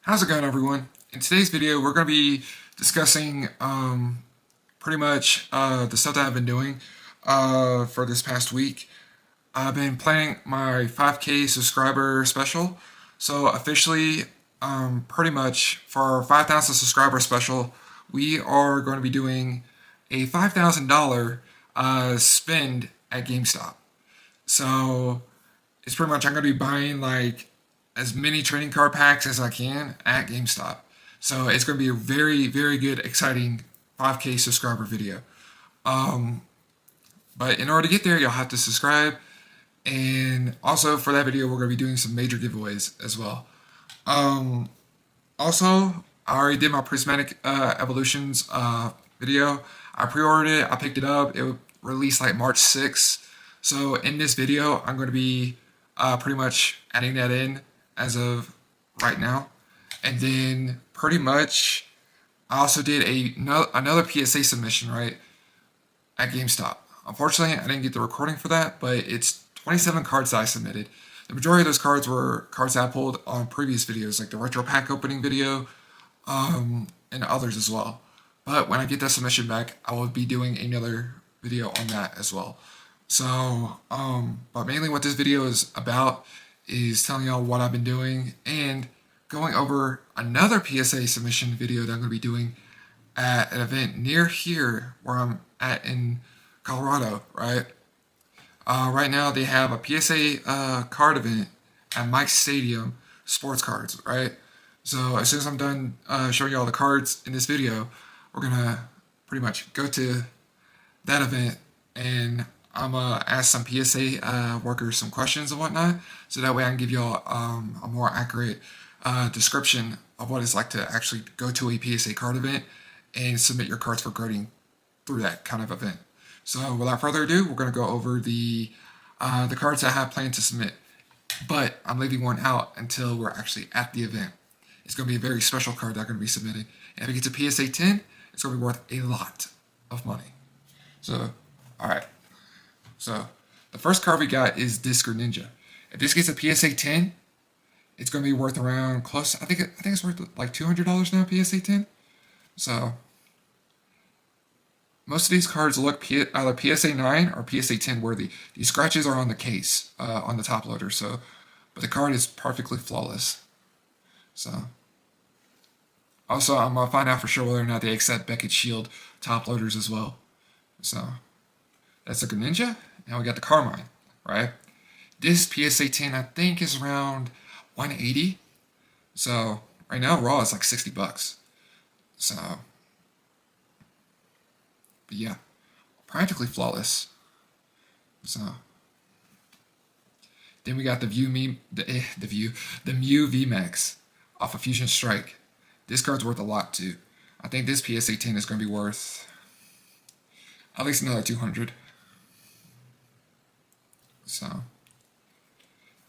How's it going, everyone? In today's video, we're going to be discussing pretty much the stuff that I've been doing for this past week. I've been planning my 5K subscriber special. So officially, pretty much for our 5,000 subscriber special, we are going to be doing a $5,000 spend at GameStop. So it's pretty much I'm going to be buying like as many trading card packs as I can at GameStop. So it's going to be a very, very good, exciting 5K subscriber video. But in order to get there, you'll have to subscribe. And also for that video, we're going to be doing some major giveaways as well. Also, I already did my Prismatic Evolutions video. I pre-ordered it. I picked it up. It released like March 6th. So in this video, I'm going to be pretty much adding that in as of right now. And then pretty much I also did another PSA submission, right, at GameStop. Unfortunately, I didn't get the recording for that, but it's 27 cards that I submitted. The majority of those cards were cards that I pulled on previous videos, like the retro pack opening video, and others as well. But when I get that submission back, I will be doing another video on that as well. So, but mainly what this video is about is telling y'all what I've been doing and going over another PSA submission video that I'm going to be doing at an event near here where I'm at in Colorado, right? Right now they have a PSA card event at Mike's Stadium, sports cards, right? So as soon as I'm done showing you all the cards in this video, we're going to pretty much go to that event and I'm going to ask some PSA workers some questions and whatnot, so that way I can give y'all a more accurate description of what it's like to actually go to a PSA card event and submit your cards for grading through that kind of event. So without further ado, we're going to go over the cards I have planned to submit, but I'm leaving one out until we're actually at the event. It's going to be a very special card that I'm going to be submitting. And if it gets a PSA 10, it's going to be worth a lot of money. So, alright. So, the first card we got is Disc Ninja. If this gets a PSA 10, it's going to be worth around close. I think it's worth like $200 now, PSA 10. So, most of these cards look either PSA 9 or PSA 10 worthy. These scratches are on the case, on the top loader. So, but the card is perfectly flawless. So, also I'm gonna find out for sure whether or not they accept Beckett Shield top loaders as well. So, that's a Greninja. Now we got the Carmine, right? This PSA 10 I think is around 180. So right now raw is like 60 bucks. So, but yeah, practically flawless. So then we got the Mew VMAX off of Fusion Strike. This card's worth a lot too. I think this PSA 10 is going to be worth at least another 200. So,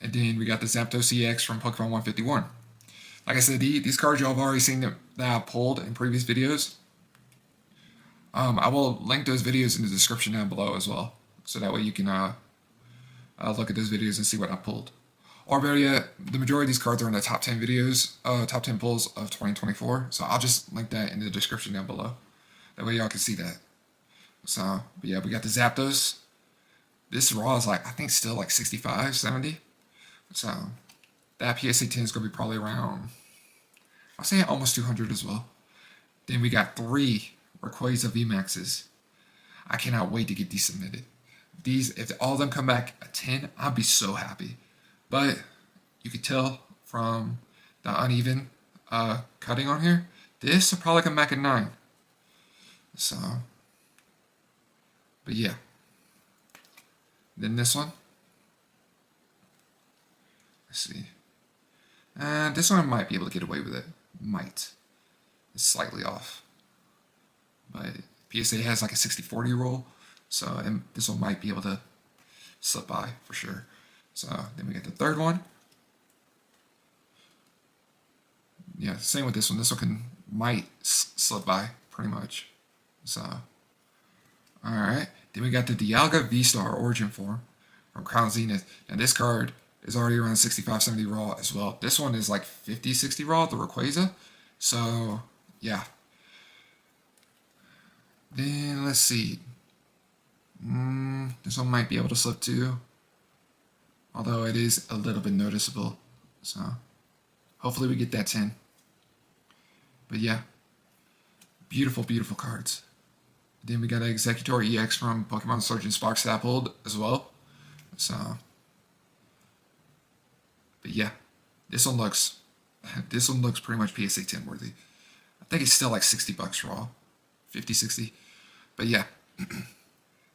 and then we got the Zapdos EX from Pokemon 151. Like I said, these cards y'all have already seen that I pulled in previous videos. I will link those videos in the description down below as well, so that way you can look at those videos and see what I pulled. Or better yet, the majority of these cards are in the top 10 videos, top 10 pulls of 2024. So I'll just link that in the description down below. That way y'all can see that. So, but yeah, we got the Zapdos. This raw is like, I think still like 65, 70. So that PSA 10 is going to be probably around, I'll say almost 200 as well. Then we got 3 Rayquaza VMAXs. I cannot wait to get these submitted. These, if all of them come back a 10, I'll be so happy. But you can tell from the uneven cutting on here, this will probably come back at 9. So, but yeah. Then this one. Let's see. This one I might be able to get away with it. Might. It's slightly off. But PSA has like a 60-40 rule. So this one might be able to slip by for sure. So then we get the third one. Yeah, same with this one. This one might slip by pretty much. So, alright. Then we got the Dialga V-Star Origin Form from Crown Zenith. Now this card, is already around 65-70 raw as well. This one is like 50-60 raw, the Rayquaza. So yeah. Then let's see. This one might be able to slip too, although it is a little bit noticeable. So hopefully we get that 10. But yeah, beautiful, beautiful cards. Then we got an Executor EX from Pokemon Sword and Spark Stapled as well. So, but yeah, this one looks pretty much PSA 10 worthy. I think it's still like $60 raw, 50, 60. But yeah,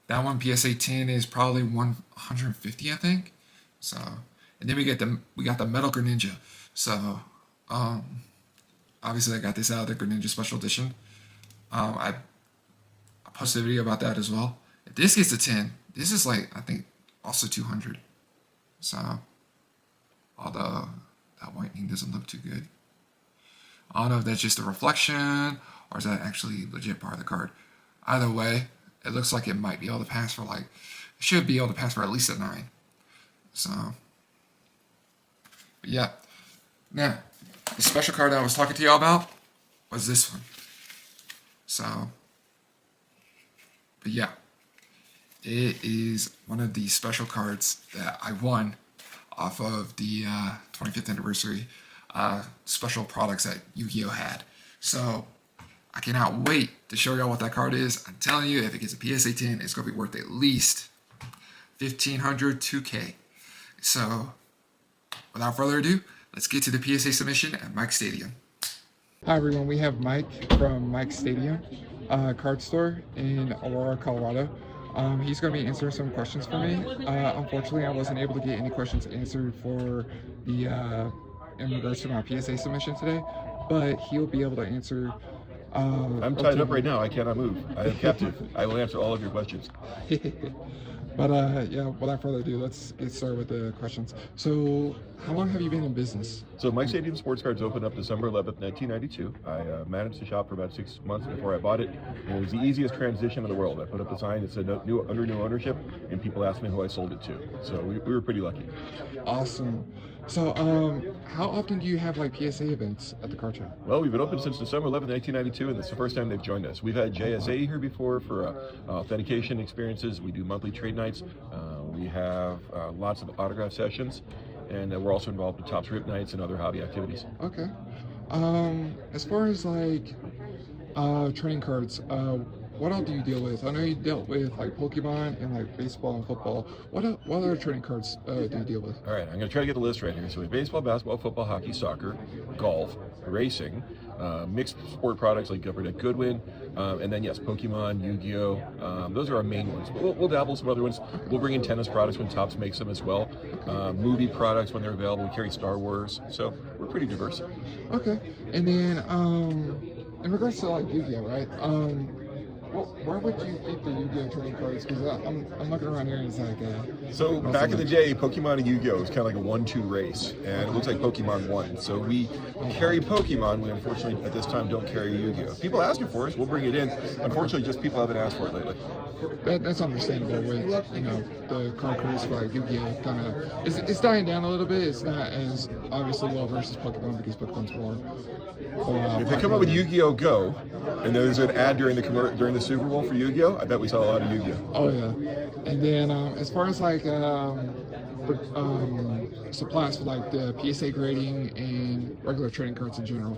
that one PSA 10 is probably 150, I think. So, and then we got the Metal Greninja. So, obviously I got this out of the Greninja Special Edition. I posted a video about that as well. If this gets a 10, this is like, I think, also 200. So, although that whitening doesn't look too good. I don't know if that's just a reflection or is that actually legit part of the card. Either way, it looks like it might be able to pass for like, it should be able to pass for at least a 9. So, but yeah. Now, the special card that I was talking to y'all about was this one. So, but yeah, it is one of the special cards that I won off of the 25th anniversary special products that Yu-Gi-Oh had. So I cannot wait to show y'all what that card is. I'm telling you, if it gets a PSA 10, it's going to be worth at least $1,500, $2K. So without further ado, let's get to the PSA submission at Mike Stadium. Hi everyone, we have Mike from Mike Stadium card store in Aurora, Colorado. He's going to be answering some questions for me. Unfortunately, I wasn't able to get any questions answered for the in regards to my PSA submission today, but he'll be able to answer. I'm tied up right now. I cannot move. I am captive. I will answer all of your questions. But yeah, without further ado, let's get started with the questions. So, how long have you been in business? So, Mike Stadium Sports Cards opened up December 11th, 1992. I managed the shop for about 6 months before I bought it, and it was the easiest transition in the world. I put up the sign that said under new ownership, and people asked me who I sold it to. So, we were pretty lucky. Awesome. So, how often do you have like PSA events at the card shop? Well, we've been open since December 11th, 1992, and it's the first time they've joined us. We've had JSA here before for authentication experiences. We do monthly trade nights. We have lots of autograph sessions, and we're also involved with Topps Rip Nights and other hobby activities. Okay. As far as like trading cards, what all do you deal with? I know you dealt with like Pokemon and like baseball and football. What other trading cards do you deal with? All right, I'm going to try to get the list right here. So we have baseball, basketball, football, hockey, soccer, golf, racing, mixed sport products like Government Goodwin, and then yes, Pokemon, Yu-Gi-Oh. Those are our main ones. But we'll dabble some other ones. We'll bring in tennis products when Topps makes them as well. Movie products when they're available. We carry Star Wars, so we're pretty diverse. Okay, and then in regards to like Yu-Gi-Oh, right? Where would you keep the Yu-Gi-Oh trading cards? Because I'm looking around here and it's like so back in the day, Pokemon and Yu-Gi-Oh was kind of like a 1-2 race, and it looks like Pokemon won. So we carry Pokemon. We unfortunately at this time don't carry Yu-Gi-Oh. People ask it for us, we'll bring it in. Unfortunately, just people haven't asked for it lately. That's understandable. With the card craze for like Yu-Gi-Oh kind of it's dying down a little bit. It's not as obviously well versus Pokemon because Pokemon's more. If they come up with Yu-Gi-Oh Go, and there's an ad during the Super Bowl for Yu-Gi-Oh, I bet we saw a lot of Yu-Gi-Oh. Oh yeah, and then as far as like supplies for like the PSA grading and regular trading cards in general,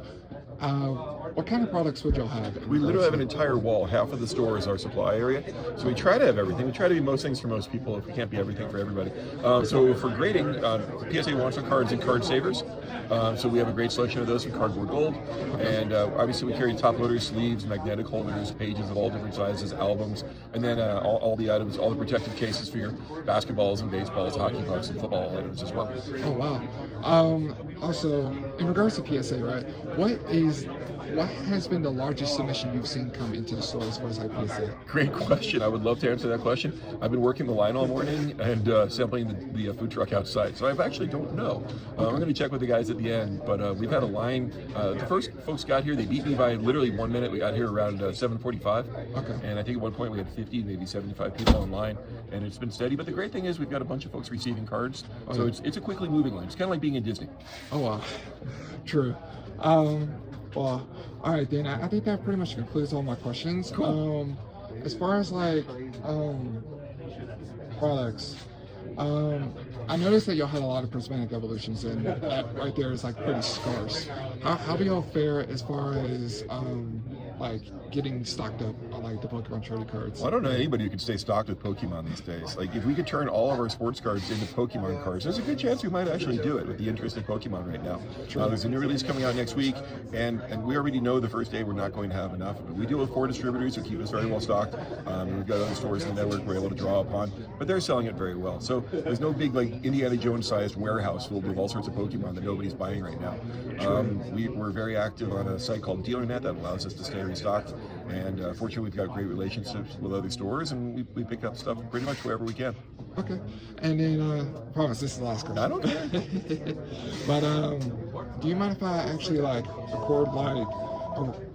what kind of products would y'all have? We literally have an entire wall. Half of the store is our supply area. So we try to have everything. We try to be most things for most people if we can't be everything for everybody. So for grading, PSA wants our cards and card savers. So we have a great selection of those from Cardboard Gold. And obviously we carry top loaders, sleeves, magnetic holders, pages of all different sizes, albums, and then all the items, all the protective cases for your basketballs and baseballs, hockey pucks, and football items as well. Oh, wow. Also, in regards to PSA, right, what is what has been the largest submission you've seen come into the store as far as like PSA? Great question. I would love to answer that question. I've been working the line all morning and sampling the food truck outside, so I actually don't know. I'm going to check with the guys at the end, but we've had a line. The first folks got here, they beat me by literally 1 minute. We got here around 7:45, and I think at one point we had 50, maybe 75 people in line, and it's been steady. But the great thing is we've got a bunch of folks receiving cards, so it's a quickly moving line. It's kind of like being in Disney. Oh wow, true. Well, all right then. I think that pretty much concludes all my questions. Cool. As far as like products, I noticed that y'all had a lot of prismatic evolutions, and that right there is like pretty scarce. How do y'all fare as far as like getting stocked up on like the Pokemon trading cards? Well, I don't know anybody who can stay stocked with Pokemon these days. Like, if we could turn all of our sports cards into Pokemon cards, there's a good chance we might actually do it with the interest in Pokemon right now. There's a new release coming out next week, and we already know the first day we're not going to have enough of it. We deal with 4 distributors who keep us very well stocked. We've got other stores in the network we're able to draw upon, but they're selling it very well. So there's no big like Indiana Jones-sized warehouse filled with all sorts of Pokemon that nobody's buying right now. We're very active on a site called DealerNet that allows us to stay restocked. And fortunately, we've got great relationships with other stores, and we pick up stuff pretty much wherever we can. Okay. And then, I promise this is the last question. I don't care. But do you mind if I actually like record like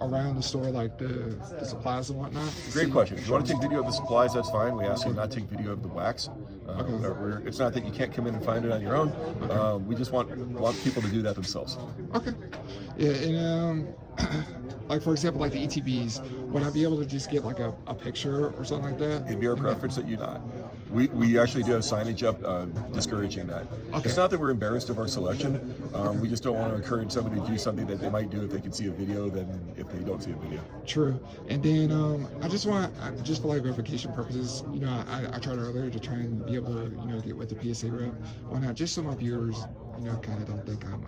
around the store, like the supplies and whatnot? Great question. If you want to take video of the supplies, that's fine. We ask you not to take video of the wax. It's not that you can't come in and find it on your own. We just want people to do that themselves. Okay. Yeah, and like for example, like the ETBs, would I be able to just get like a picture or something like that? It'd be our preference that you not. We actually do have signage up discouraging that. Okay. It's not that we're embarrassed of our selection. We just don't want to encourage somebody to do something that they might do if they can see a video than if they don't see a video. True. And then I just want, just for like verification purposes, I tried earlier to try and be able to, get with the PSA rep. Why not? Just so my viewers, kind of don't think I'm,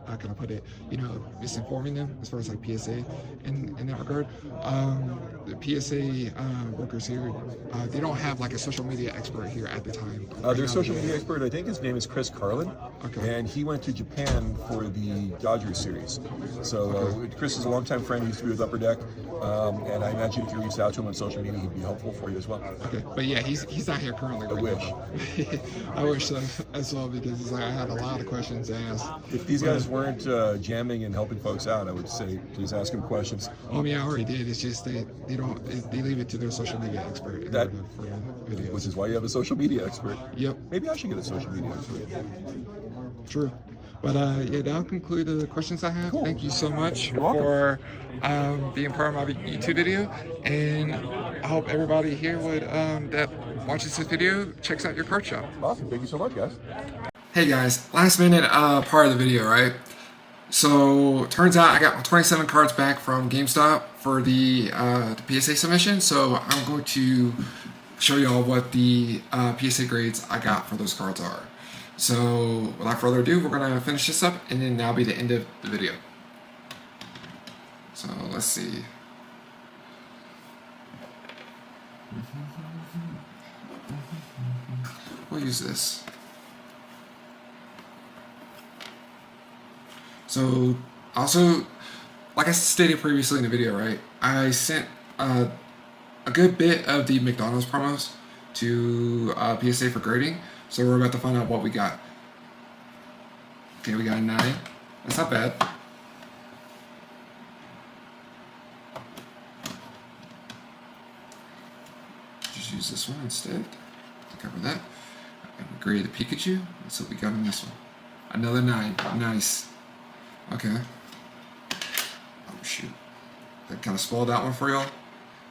how can I put it, misinforming them as far as like PSA in that regard. The PSA workers here, they don't have like a social media expert here at the time. Their social media expert, I think his name is Chris Carlin, and he went to Japan for the Dodgers series. So Chris is a longtime friend. He used to be with Upper Deck, and I imagine if you reached out to him on social media, he'd be helpful for you as well. Okay, but yeah, he's not here currently. I wish. I wish so as well, because it's like I have a lot of questions to ask. If these guys weren't jamming and helping folks out, I would say please ask them questions. Oh yeah, I already did. It's just they leave it to their social media expert for videos. Which is why you have a social media expert. Yep. Maybe I should get a social media expert. True. But yeah, that'll conclude the questions I have. Cool. Thank you so much for being part of my YouTube video, and I hope everybody here would that watches this video checks out your card shop. Awesome. Thank you so much, guys. Hey guys, last minute part of the video, right? So turns out I got my 27 cards back from GameStop for the PSA submission. So I'm going to show y'all what the PSA grades I got for those cards are. So without further ado, we're gonna finish this up, and then that'll be the end of the video. So let's see. We'll use this. So also, like I stated previously in the video, right? I sent a good bit of the McDonald's promos to PSA for grading. So we're about to find out what we got. Okay, we got a 9. That's not bad. Just use this one instead to cover that. And we grade the Pikachu. That's what we got on this one. Another 9. Nice. Okay. Oh shoot. That kind of spoiled that one for y'all.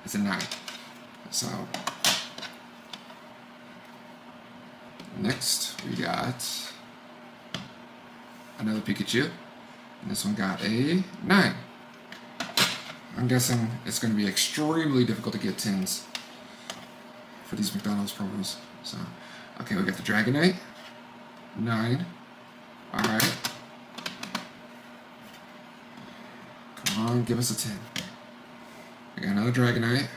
It's a 9. So next we got another Pikachu, and this one got a 9. I'm guessing it's going to be extremely difficult to get 10s for these McDonald's promos. So, okay, we got the Dragonite, 9. Alright. Come on, give us a 10. We got another Dragonite.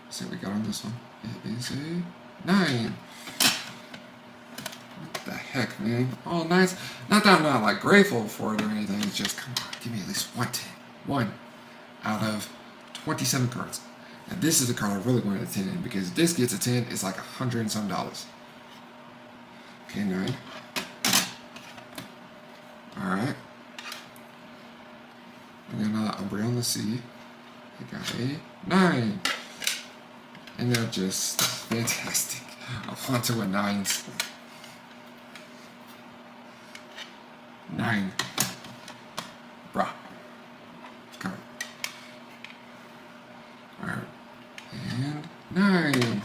Let's see what we got on this one. It is a 9. What the heck, man? Oh, nice. Not that I'm not like grateful for it or anything. It's just, come on, give me at least one 10. 1 out of 27 cards. Now this is the card I really wanted a 10 in, because if this gets a 10, it's like $100 and some. Okay, 9. Alright. We got another Umbreon. Let's see. We got a 9. And they're just fantastic. I want to win 9s. 9. Bruh. Come on. Alright. And 9.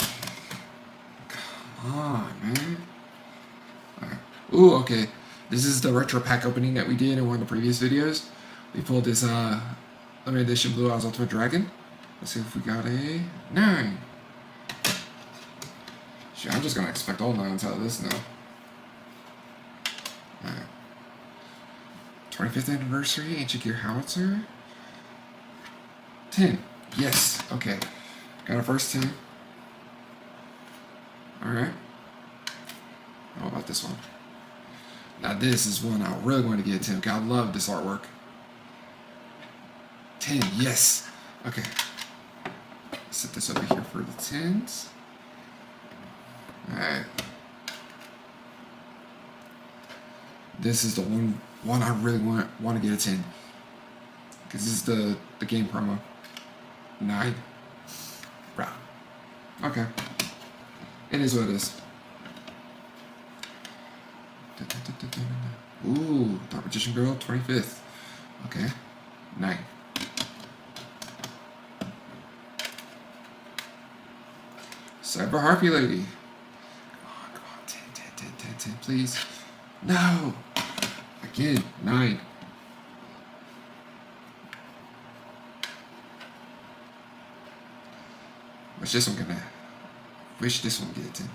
Come on, man. Alright. Ooh, okay. This is the retro pack opening that we did in one of the previous videos. We pulled this limited edition Blue Eyes Ultimate Dragon. Let's see if we got a 9. Shit, I'm just gonna expect all 9s out of this now. Alright. 25th anniversary, Ancient Gear Howitzer. 10. Yes. Okay. Got our first 10. Alright. How about this one? Now this is one I really want to get 10. I love this artwork. 10. Yes. Okay. Set this over here for the 10s. Alright. This is the one I really want to get a 10. Because this is the game promo. 9. Bruh. Okay. It is what it is. Ooh, Dark Magician Girl, 25th. Okay. 9. Cyber Harpy Lady. Come on, 10, 10, 10, 10, 10, please. No! Again, 9. What's this one gonna? Wish this one get 10.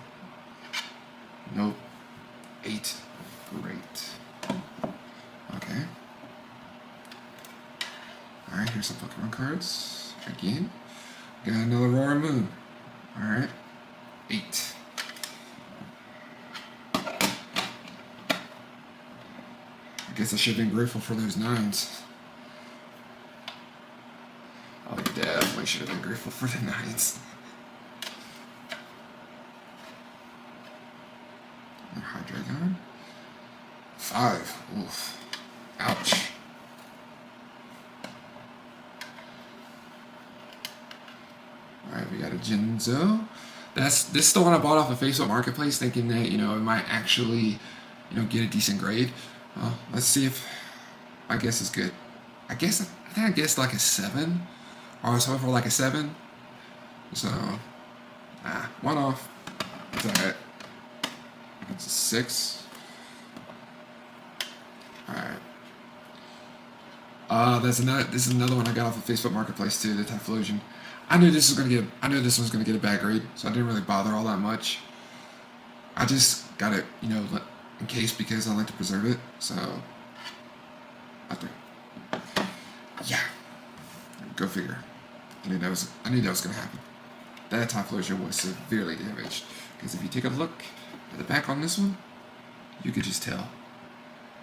Nope. 8. Great. Okay. Alright, here's some Pokemon cards. Again. Got another Aurora Moon. Alright. 8. I guess I should have been grateful for those 9s. I definitely should have been grateful for the 9s. Hydreigon. 5. Oof. Ouch. Alright, we got a Jinzo. This is the one I bought off of Facebook Marketplace, thinking that, it might actually, get a decent grade. Well, let's see if I guess it's good. I think I guessed like a 7. Or I was hoping for like a 7. So, one off. It's alright. It's a 6. Alright. This is another one I got off of Facebook Marketplace too, the Typhlosion. I knew this one's gonna get a bad grade, so I didn't really bother all that much. I just got it, in case, because I like to preserve it. So after, yeah, go figure. I knew that was gonna happen. That Typhlosion was severely damaged, because if you take a look at the back on this one, you could just tell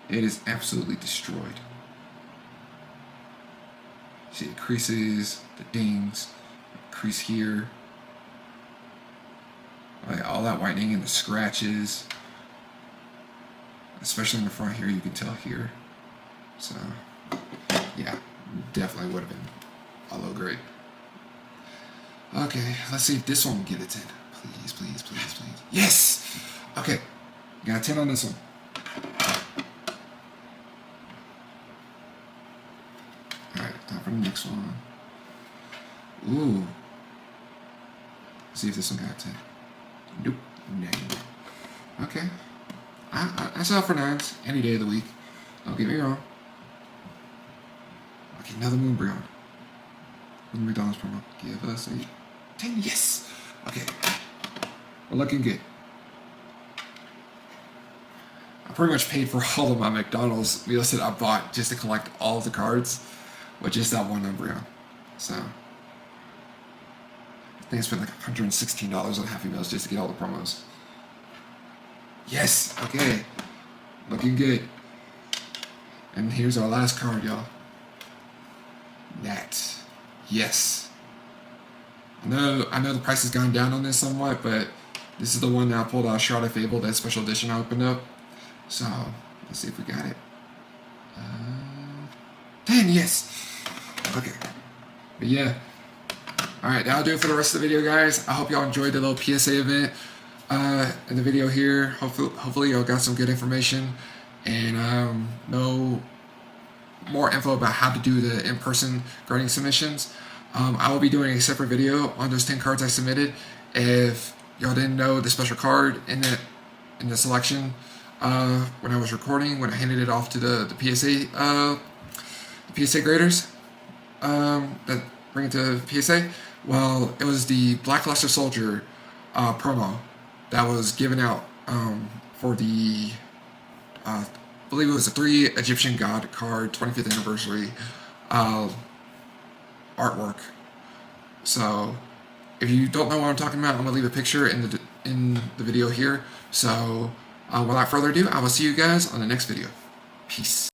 it is absolutely destroyed. See the creases, the dings, crease here, like all that whitening and the scratches, especially in the front here, you can tell here. So yeah, definitely would have been a low grade. Okay, let's see if this one will get a 10. Please, please, please, please. Yes! Okay, got a 10 on this one. Alright, time for the next one. Ooh. Let's see if this one got a 10. Nope, 9. Okay. I sell for 9s any day of the week. Don't get me wrong. Okay, another Moonbreon. With the McDonald's promo. Give us a 10. Yes! Okay. We're looking good. I pretty much paid for all of my McDonald's meals that I bought just to collect all of the cards with just that one Umbreon. So I think I spent like $116 on Happy Meals just to get all the promos. Yes! Okay. Looking good. And here's our last card, y'all. that. Yes. I know the price has gone down on this somewhat, but this is the one that I pulled out Shroud of Fable, that special edition I opened up. So let's see if we got it. 10, yes. Okay. But yeah. Alright, that'll do it for the rest of the video, guys. I hope y'all enjoyed the little PSA event in the video here. Hopefully y'all got some good information and know more info about how to do the in-person grading submissions. I will be doing a separate video on those 10 cards I submitted. If y'all didn't know, the special card in the selection when I was recording, when I handed it off to the PSA graders that bring it to PSA, well, it was the Blackluster Soldier promo that was given out for the I believe it was a 3 Egyptian God card 25th anniversary artwork. So if you don't know what I'm talking about, I'm gonna leave a picture in the video here. So without further ado, I will see you guys on the next video. Peace.